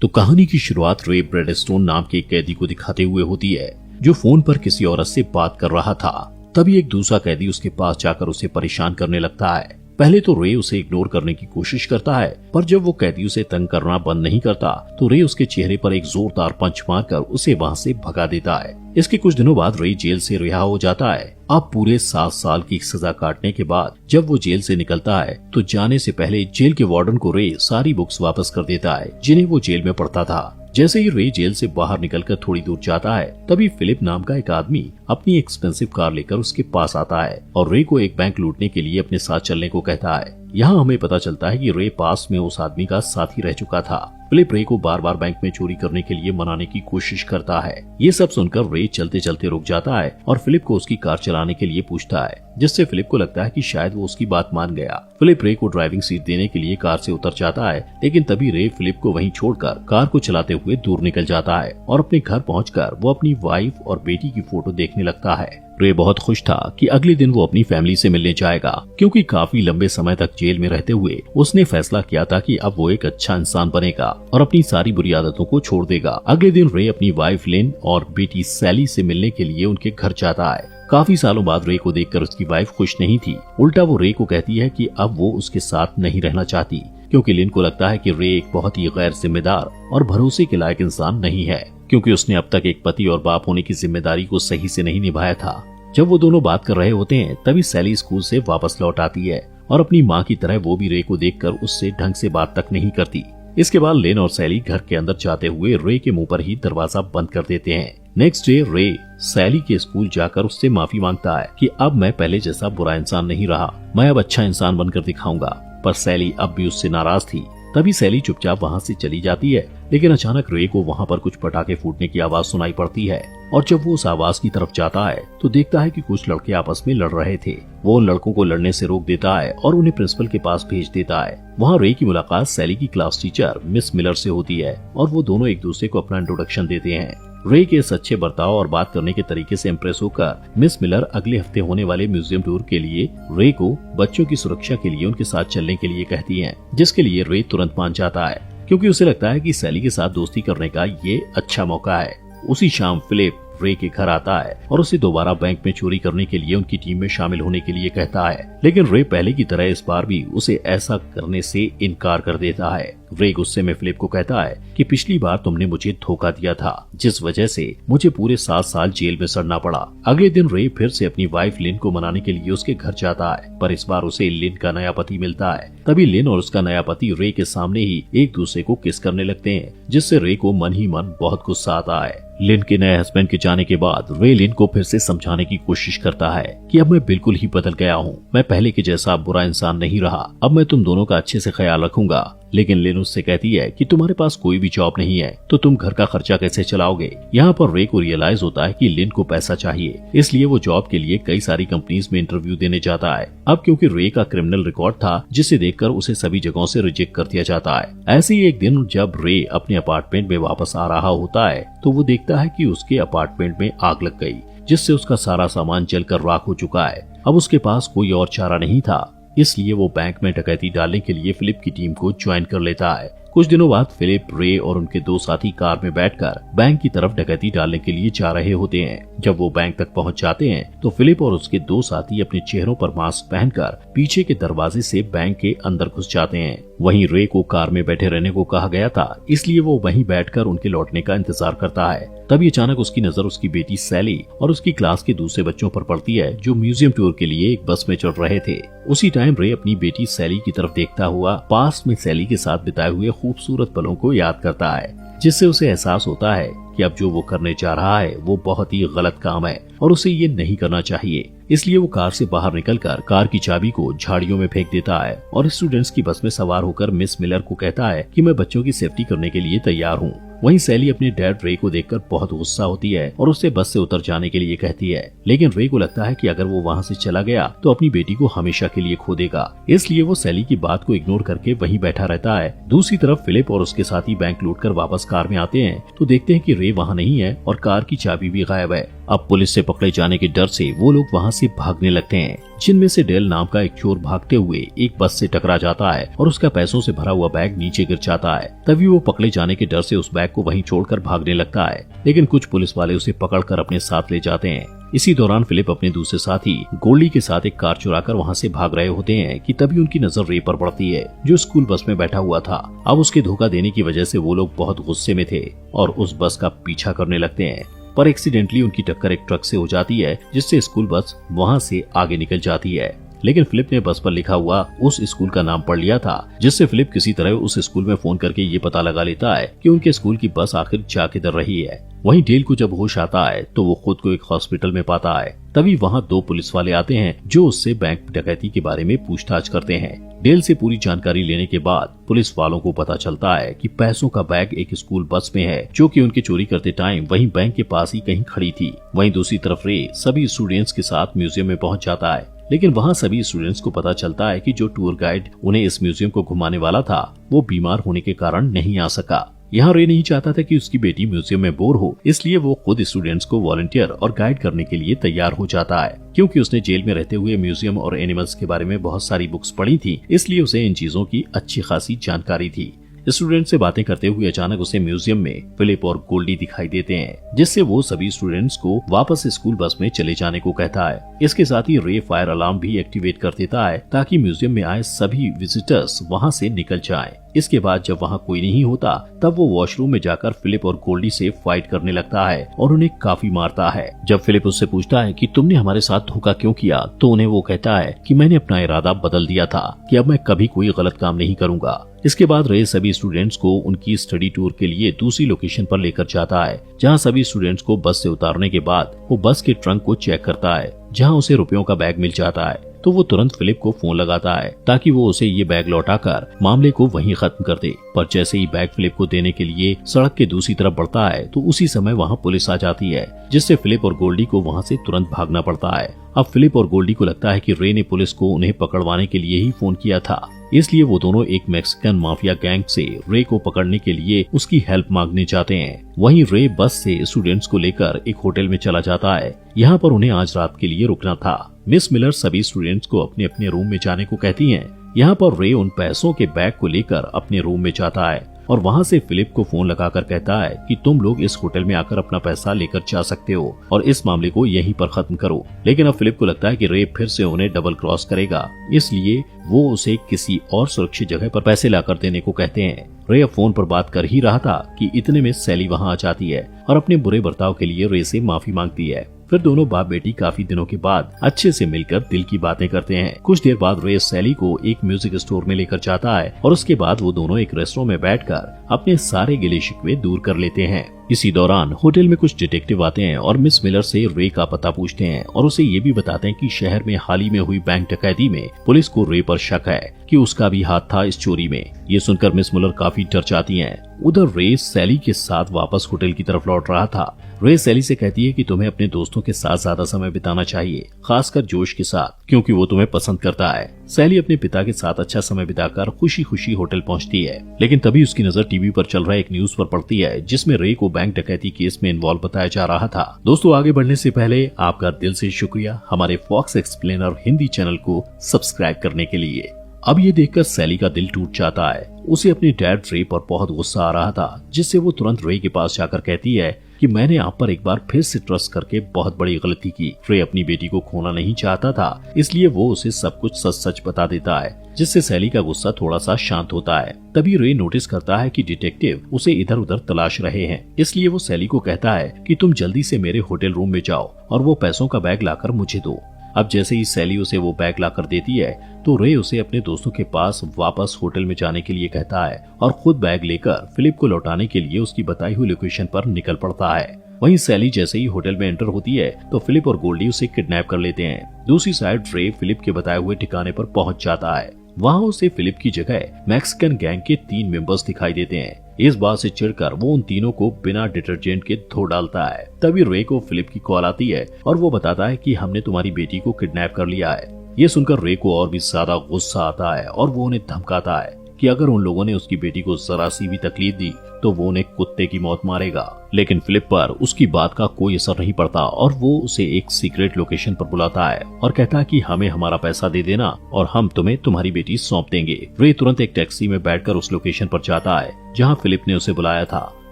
तो कहानी की शुरुआत रे ब्रेडस्टोन नाम के एक कैदी को दिखाते हुए होती है, जो फोन पर किसी औरत से बात कर रहा था। तभी एक दूसरा कैदी उसके पास जाकर उसे परेशान करने लगता है। पहले तो रे उसे इग्नोर करने की कोशिश करता है, पर जब वो कैदी उसे तंग करना बंद नहीं करता तो रे उसके चेहरे पर एक जोरदार पंच मारकर उसे वहां से भगा देता है। इसके कुछ दिनों बाद रे जेल से रिहा हो जाता है। अब पूरे 7 साल की सजा काटने के बाद जब वो जेल से निकलता है तो जाने से पहले जेल के वार्डन को रे सारी बुक्स वापस कर देता है जिन्हें वो जेल में पढ़ता था। जैसे ही रे जेल से बाहर निकलकर थोड़ी दूर जाता है, तभी फिलिप नाम का एक आदमी अपनी एक्सपेंसिव कार लेकर उसके पास आता है और रे को एक बैंक लूटने के लिए अपने साथ चलने को कहता है। यहाँ हमें पता चलता है कि रे पास में उस आदमी का साथी रह चुका था। फिलिप रे को बार बार बैंक में चोरी करने के लिए मनाने की कोशिश करता है। ये सब सुनकर रे चलते चलते रुक जाता है और फिलिप को उसकी कार चलाने के लिए पूछता है, जिससे फिलिप को लगता है कि शायद वो उसकी बात मान गया। फिलिप रे को ड्राइविंग सीट देने के लिए कार से उतर जाता है, लेकिन तभी रे फिलिप को वहीं छोड़कर कार को चलाते हुए दूर निकल जाता है और अपने घर पहुंचकर वो अपनी वाइफ और बेटी की फोटो देखने लगता है। रे बहुत खुश था कि अगले दिन वो अपनी फैमिली से मिलने जाएगा, क्योंकि काफी लंबे समय तक जेल में रहते हुए उसने फैसला किया था कि अब वो एक अच्छा इंसान बनेगा और अपनी सारी बुरी आदतों को छोड़ देगा। अगले दिन रे अपनी वाइफ लिन और बेटी सैली से मिलने के लिए उनके घर जाता है। काफी सालों बाद रे को देखकर उसकी वाइफ खुश नहीं थी। उल्टा वो रे को कहती है कि अब वो उसके साथ नहीं रहना चाहती, क्योंकि लिन को लगता है कि रे एक बहुत ही गैर जिम्मेदार और भरोसे के लायक इंसान नहीं है, क्योंकि उसने अब तक एक पति और बाप होने की जिम्मेदारी को सही से नहीं निभाया था। जब वो दोनों बात कर रहे होते हैं, तभी सैली स्कूल से वापस लौट आती है और अपनी माँ की तरह वो भी रे को देखकर उससे ढंग से बात तक नहीं करती। इसके बाद लिन और सैली घर के अंदर जाते हुए रे के मुंह पर ही दरवाजा बंद कर देते हैं। नेक्स्ट डे रे सैली के स्कूल जाकर उससे माफी मांगता है कि अब मैं पहले जैसा बुरा इंसान नहीं रहा, मैं अब अच्छा इंसान बनकर दिखाऊंगा। पर सैली अब भी उससे नाराज थी। तभी सैली चुपचाप वहाँ से चली जाती है, लेकिन अचानक रे को वहाँ पर कुछ पटाखे फूटने की आवाज सुनाई पड़ती है और जब वो उस आवाज की तरफ जाता है तो देखता है कि कुछ लड़के आपस में लड़ रहे थे। वो उन लड़कों को लड़ने से रोक देता है और उन्हें प्रिंसिपल के पास भेज देता है। वहाँ रे की मुलाकात सैली की क्लास टीचर मिस मिलर से होती है और वो दोनों एक दूसरे को अपना इंट्रोडक्शन देते हैं। रे के इस अच्छे बर्ताव और बात करने के तरीके से इम्प्रेस होकर मिस मिलर अगले हफ्ते होने वाले म्यूजियम टूर के लिए रे को बच्चों की सुरक्षा के लिए उनके साथ चलने के लिए कहती हैं, जिसके लिए रे तुरंत मान जाता है, क्योंकि उसे लगता है कि सैली के साथ दोस्ती करने का ये अच्छा मौका है। उसी शाम फिलिप रे के घर आता है और उसे दोबारा बैंक में चोरी करने के लिए उनकी टीम में शामिल होने के लिए कहता है, लेकिन रे पहले की तरह इस बार भी उसे ऐसा करने से इनकार कर देता है। रे गुस्से में फिलिप को कहता है कि पिछली बार तुमने मुझे धोखा दिया था, जिस वजह से मुझे पूरे 7 साल जेल में सड़ना पड़ा। अगले दिन रे फिर से अपनी वाइफ लिन को मनाने के लिए उसके घर जाता है, पर इस बार उसे लिन का नया पति मिलता है। तभी लिन और उसका नया पति रे के सामने ही एक दूसरे को किस करने लगते हैं, जिससे रे को मन ही मन बहुत गुस्सा आता है। लिन के नए हस्बैंड के जाने के बाद रे लिन को फिर से समझाने की कोशिश करता है कि अब मैं बिल्कुल ही बदल गया हूँ, मैं पहले के जैसा बुरा इंसान नहीं रहा, अब मैं तुम दोनों का अच्छे से ख्याल रखूंगा। लेकिन लिन उससे कहती है कि तुम्हारे पास कोई भी जॉब नहीं है तो तुम घर का खर्चा कैसे चलाओगे। यहाँ पर रे को रियलाइज होता है कि लिन को पैसा चाहिए, इसलिए वो जॉब के लिए कई सारी कंपनीज में इंटरव्यू देने जाता है। अब क्योंकि रे का क्रिमिनल रिकॉर्ड था, जिसे देखकर उसे सभी जगहों से रिजेक्ट कर दिया जाता है। ऐसे ही एक दिन जब रे अपने अपार्टमेंट में वापस आ रहा होता है तो वो देखता है कि उसके अपार्टमेंट में आग लग गई, जिससे उसका सारा सामान जलकर राख हो चुका है। अब उसके पास कोई और चारा नहीं था, इसलिए वो बैंक में डकैती डालने के लिए फिलिप की टीम को ज्वाइन कर लेता है। कुछ दिनों बाद फिलिप, रे और उनके 2 साथी कार में बैठकर बैंक की तरफ डकैती डालने के लिए जा रहे होते हैं। जब वो बैंक तक पहुंच जाते हैं तो फिलिप और उसके 2 साथी अपने चेहरों पर मास्क पहनकर पीछे के दरवाजे से बैंक के अंदर घुस जाते हैं। वहीं रे को कार में बैठे रहने को कहा गया था, इसलिए वो वहीं बैठकर उनके लौटने का इंतजार करता है। तभी अचानक उसकी नजर उसकी बेटी सैली और उसकी क्लास के दूसरे बच्चों पर पड़ती है, जो म्यूजियम टूर के लिए एक बस में चढ़ रहे थे। उसी टाइम रे अपनी बेटी सैली की तरफ देखता हुआ पास में सैली के साथ बिताए हुए खूबसूरत पलों को याद करता है, जिससे उसे एहसास होता है कि अब जो वो करने जा रहा है वो बहुत ही गलत काम है और उसे ये नहीं करना चाहिए। इसलिए वो कार से बाहर निकलकर कार की चाबी को झाड़ियों में फेंक देता है और स्टूडेंट्स की बस में सवार होकर मिस मिलर को कहता है कि मैं बच्चों की सेफ्टी करने के लिए तैयार हूँ। वहीं सैली अपने डैड रे को देखकर बहुत गुस्सा होती है और उससे बस से उतर जाने के लिए कहती है, लेकिन रे को लगता है कि अगर वो वहाँ से चला गया तो अपनी बेटी को हमेशा के लिए खो देगा, इसलिए वो सैली की बात को इग्नोर करके वहीं बैठा रहता है। दूसरी तरफ फिलिप और उसके साथी बैंक लूटकर वापस कार में आते हैं तो देखते हैं कि रे वहाँ नहीं है और कार की चाबी भी गायब है। अब पुलिस से पकड़े जाने के डर से वो लोग वहाँ से भागने लगते हैं, जिनमें से डेल नाम का एक चोर भागते हुए एक बस से टकरा जाता है और उसका पैसों से भरा हुआ बैग नीचे गिर जाता है। तभी वो पकड़े जाने के डर से उस बैग को वहीं छोड़कर भागने लगता है, लेकिन कुछ पुलिस वाले उसे पकड़कर अपने साथ ले जाते हैं। इसी दौरान फिलिप अपने दूसरे साथी गोल्डी के साथ एक कार चुराकर वहाँ से भाग रहे होते हैं कि तभी उनकी नजर रे पर पड़ती है, जो स्कूल बस में बैठा हुआ था। अब उसके धोखा देने की वजह से वो लोग बहुत गुस्से में थे और उस बस का पीछा करने लगते हैं, पर एक्सीडेंटली उनकी टक्कर एक ट्रक से हो जाती है, जिससे स्कूल बस वहाँ से आगे निकल जाती है। लेकिन फिलिप ने बस पर लिखा हुआ उस स्कूल का नाम पढ़ लिया था, जिससे फिलिप किसी तरह उस स्कूल में फोन करके ये पता लगा लेता है कि उनके स्कूल की बस आखिर जा किधर रही है। वहीं डेल को जब होश आता है तो वो खुद को एक हॉस्पिटल में पाता है। तभी वहाँ 2 पुलिस वाले आते हैं जो उससे बैंक डकैती के बारे में पूछताछ करते हैं। डेल से पूरी जानकारी लेने के बाद पुलिस वालों को पता चलता है कि पैसों का बैग एक स्कूल बस में है, जो कि उनके चोरी करते टाइम वहीं बैंक के पास ही कहीं खड़ी थी। वहीं दूसरी तरफ रे सभी स्टूडेंट्स के साथ म्यूजियम में पहुंच जाता है, लेकिन वहाँ सभी स्टूडेंट्स को पता चलता है कि जो टूर गाइड उन्हें इस म्यूजियम को घुमाने वाला था वो बीमार होने के कारण नहीं आ सका। यहाँ रे नहीं चाहता था कि उसकी बेटी म्यूजियम में बोर हो, इसलिए वो खुद स्टूडेंट्स को वॉलंटियर और गाइड करने के लिए तैयार हो जाता है। क्योंकि उसने जेल में रहते हुए म्यूजियम और एनिमल्स के बारे में बहुत सारी बुक्स पढ़ी थी, इसलिए उसे इन चीजों की अच्छी खासी जानकारी थी। स्टूडेंट से बातें करते हुए अचानक उसे म्यूजियम में फिलिप और गोल्डी दिखाई देते हैं, जिससे वो सभी स्टूडेंट्स को वापस स्कूल बस में चले जाने को कहता है। इसके साथ ही रे फायर अलार्म भी एक्टिवेट कर देता है ताकि म्यूजियम में आए सभी विजिटर्स वहाँ से निकल जाएं। इसके बाद जब वहाँ कोई नहीं होता तब वो वॉशरूम में जाकर फिलिप और गोल्डी से फाइट करने लगता है और उन्हें काफी मारता है। जब फिलिप उससे पूछता है कि तुमने हमारे साथ धोखा क्यों किया, तो उन्हें वो कहता है कि मैंने अपना इरादा बदल दिया था कि अब मैं कभी कोई गलत काम नहीं करूंगा। इसके बाद रे सभी स्टूडेंट्स को उनकी स्टडी टूर के लिए दूसरी लोकेशन पर लेकर जाता है, जहां सभी स्टूडेंट्स को बस से उतारने के बाद वो बस के ट्रंक को चेक करता है, जहां उसे रुपयों का बैग मिल जाता है। तो वो तुरंत फिलिप को फोन लगाता है ताकि वो उसे ये बैग लौटाकर मामले को वहीं खत्म कर दे। पर जैसे ही बैग फिलिप को देने के लिए सड़क के दूसरी तरफ बढ़ता है तो उसी समय वहाँ पुलिस आ जाती है, जिससे फिलिप और गोल्डी को वहाँ से तुरंत भागना पड़ता है। अब फिलिप और गोल्डी को लगता है कि रे ने पुलिस को उन्हें पकड़वाने के लिए ही फोन किया था, इसलिए वो दोनों एक मैक्सिकन माफिया गैंग से रे को पकड़ने के लिए उसकी हेल्प मांगने जाते हैं। वहीं रे बस से स्टूडेंट्स को लेकर एक होटल में चला जाता है। यहाँ पर उन्हें आज रात के लिए रुकना था। मिस मिलर सभी स्टूडेंट्स को अपने अपने रूम में जाने को कहती हैं। यहाँ पर रे उन पैसों के बैग को लेकर अपने रूम में जाता है और वहाँ से फिलिप को फोन लगाकर कहता है कि तुम लोग इस होटल में आकर अपना पैसा लेकर जा सकते हो और इस मामले को यहीं पर खत्म करो। लेकिन अब फिलिप को लगता है कि रे फिर से उन्हें डबल क्रॉस करेगा, इसलिए वो उसे किसी और सुरक्षित जगह पर पैसे लाकर देने को कहते हैं। रे अब फोन पर बात कर ही रहा था कि इतने में सैली वहाँ आ जाती है और अपने बुरे बर्ताव के लिए रे से माफी मांगती है। फिर दोनों बाप बेटी काफी दिनों के बाद अच्छे से मिलकर दिल की बातें करते हैं। कुछ देर बाद रे सैली को एक म्यूजिक स्टोर में लेकर जाता है और उसके बाद वो दोनों एक रेस्टोरेंट में बैठकर अपने सारे गिले शिकवे दूर कर लेते हैं। इसी दौरान होटल में कुछ डिटेक्टिव आते हैं और मिस मिलर से रे का पता पूछते हैं और उसे ये भी बताते हैं कि शहर में हाल ही में हुई बैंक डकैती में पुलिस को रे पर शक है कि उसका भी हाथ था इस चोरी में। ये सुनकर मिस मिलर काफी डर जाती हैं। उधर रे सैली के साथ वापस होटल की तरफ लौट रहा था। रे सैली से कहती है कि तुम्हें अपने दोस्तों के साथ ज्यादा समय बिताना चाहिए, खासकर जोश के साथ, क्योंकि वो तुम्हें पसंद करता है। सैली अपने पिता के साथ अच्छा समय बिताकर खुशी खुशी होटल पहुंचती है, लेकिन तभी उसकी नजर टीवी पर चल रहा एक न्यूज पर पड़ती है जिसमें रे को बैंक डकैती केस में इन्वॉल्व बताया जा रहा था। दोस्तों, आगे बढ़ने से पहले आपका दिल से शुक्रिया हमारे फॉक्स एक्सप्लेनर हिंदी चैनल को सब्सक्राइब करने के लिए। अब ये देखकर सैली का दिल टूट जाता है। उसे अपने डैड रे पर बहुत गुस्सा आ रहा था, जिससे वो तुरंत रे के पास जाकर कहती है कि मैंने आप पर एक बार फिर से ट्रस्ट करके बहुत बड़ी गलती की। रे अपनी बेटी को खोना नहीं चाहता था, इसलिए वो उसे सब कुछ सच सच बता देता है, जिससे सैली का गुस्सा थोड़ा सा शांत होता है। तभी रे नोटिस करता है कि डिटेक्टिव उसे इधर उधर तलाश रहे हैं, इसलिए वो सैली को कहता है कि तुम जल्दी से मेरे होटल रूम में जाओ और वो पैसों का बैग लाकर मुझे दो। अब जैसे ही सैली उसे वो बैग लाकर देती है तो रे उसे अपने दोस्तों के पास वापस होटल में जाने के लिए कहता है और खुद बैग लेकर फिलिप को लौटाने के लिए उसकी बताई हुई लोकेशन पर निकल पड़ता है। वहीं सैली जैसे ही होटल में एंटर होती है तो फिलिप और गोल्डी उसे किडनैप कर लेते हैं। दूसरी साइड रे फिलिप के बताए हुए ठिकाने पर पहुंच जाता है। वहाँ उसे फिलिप की जगह मैक्सिकन गैंग के 3 मेंबर्स दिखाई देते हैं। इस बात से चिढ़कर वो उन तीनों को बिना डिटर्जेंट के धो डालता है। तभी रे को फिलिप की कॉल आती है और वो बताता है कि हमने तुम्हारी बेटी को किडनैप कर लिया है। ये सुनकर रे को और भी ज्यादा गुस्सा आता है और वो उन्हें धमकाता है कि अगर उन लोगों ने उसकी बेटी को जरा सी भी तकलीफ दी तो वो उन्हें कुत्ते की मौत मारेगा। लेकिन फिलिप पर उसकी बात का कोई असर नहीं पड़ता और वो उसे एक सीक्रेट लोकेशन पर बुलाता है और कहता है कि हमें हमारा पैसा दे देना और हम तुम्हें तुम्हारी बेटी सौंप देंगे। रे तुरंत एक टैक्सी में बैठकर उस लोकेशन पर जाता है जहाँ फिलिप ने उसे बुलाया था।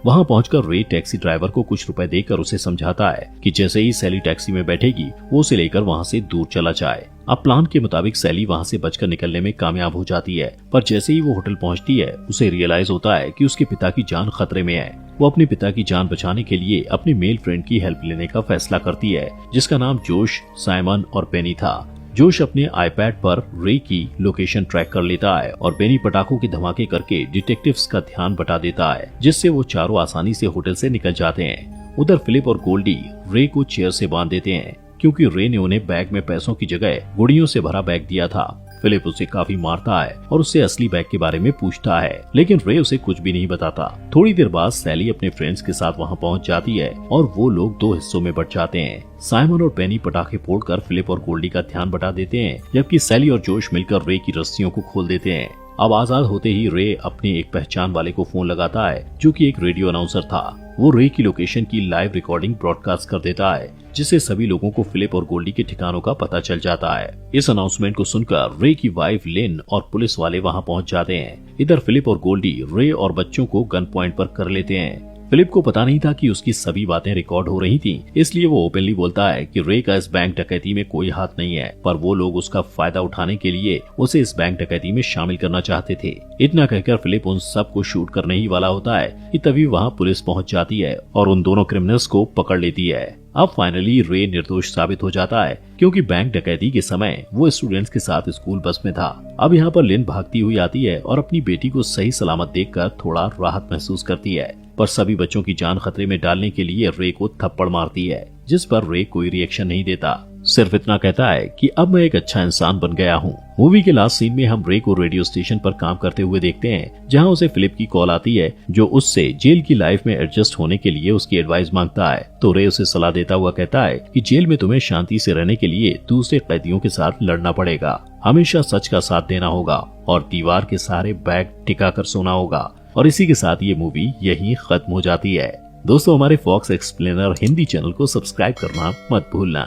वहाँ पहुंचकर रे टैक्सी ड्राइवर को कुछ रुपए देकर उसे समझाता है कि जैसे ही सैली टैक्सी में बैठेगी वो उसे लेकर वहाँ से दूर चला जाए। अब प्लान के मुताबिक सैली वहाँ से बचकर निकलने में कामयाब हो जाती है, पर जैसे ही वो होटल पहुँचती है उसे रियलाइज होता है कि उसके पिता की जान खतरे में है। वो अपने पिता की जान बचाने के लिए अपनी मेल फ्रेंड की हेल्प लेने का फैसला करती है जिसका नाम जोश, साइमन और बेनी था। जोश अपने आईपैड पर रे की लोकेशन ट्रैक कर लेता है और बेनी पटाखों के धमाके करके डिटेक्टिव्स का ध्यान बटा देता है जिससे वो चारों आसानी से होटल से निकल जाते हैं। उधर फिलिप और गोल्डी रे को चेयर से बांध देते हैं क्योंकि रे ने उन्हें बैग में पैसों की जगह गुड़ियों से भरा बैग दिया था। फिलिप उसे काफी मारता है और उससे असली बैग के बारे में पूछता है, लेकिन रे उसे कुछ भी नहीं बताता। थोड़ी देर बाद सैली अपने फ्रेंड्स के साथ वहां पहुंच जाती है और वो लोग दो हिस्सों में बट जाते हैं। साइमन और बेनी पटाखे फोड़कर फिलिप और गोल्डी का ध्यान बटा देते हैं, जबकि सैली और जोश मिलकर रे की रस्सियों को खोल देते हैं। अब आजाद होते ही रे अपने एक पहचान वाले को फोन लगाता है जो कि एक रेडियो अनाउंसर था। वो रे की लोकेशन की लाइव रिकॉर्डिंग ब्रॉडकास्ट कर देता है जिससे सभी लोगों को फिलिप और गोल्डी के ठिकानों का पता चल जाता है। इस अनाउंसमेंट को सुनकर रे की वाइफ लिन और पुलिस वाले वहां पहुंच जाते हैं। इधर फिलिप और गोल्डी रे और बच्चों को गन पॉइंट पर कर लेते हैं। फिलिप को पता नहीं था कि उसकी सभी बातें रिकॉर्ड हो रही थीं, इसलिए वो ओपनली बोलता है कि रे का इस बैंक डकैती में कोई हाथ नहीं है, पर वो लोग उसका फायदा उठाने के लिए उसे इस बैंक डकैती में शामिल करना चाहते थे। इतना कहकर फिलिप उन सब को शूट करने ही वाला होता है कि तभी वहाँ पुलिस पहुँच जाती है और उन दोनों क्रिमिनल्स को पकड़ लेती है। अब फाइनली रे निर्दोष साबित हो जाता है क्योंकि बैंक डकैती के समय वो स्टूडेंट्स के साथ स्कूल बस में था। अब यहाँ पर लिन भागती हुई आती है और अपनी बेटी को सही सलामत देखकर थोड़ा राहत महसूस करती है, पर सभी बच्चों की जान खतरे में डालने के लिए रे को थप्पड़ मारती है जिस पर रे कोई रिएक्शन नहीं देता, सिर्फ इतना कहता है कि अब मैं एक अच्छा इंसान बन गया हूँ। मूवी के लास्ट सीन में हम रे को रेडियो स्टेशन पर काम करते हुए देखते हैं जहाँ उसे फिलिप की कॉल आती है जो उससे जेल की लाइफ में एडजस्ट होने के लिए उसकी एडवाइस मांगता है। तो रे उसे सलाह देता हुआ कहता है कि जेल में तुम्हें शांति से रहने के लिए दूसरे कैदियों के साथ लड़ना पड़ेगा, हमेशा सच का साथ देना होगा और दीवार के सहारे बैग टिका कर सोना होगा। और इसी के साथ ये मूवी यहीं खत्म हो जाती है। दोस्तों, हमारे फॉक्स एक्सप्लेनर हिंदी चैनल को सब्सक्राइब करना मत भूलना।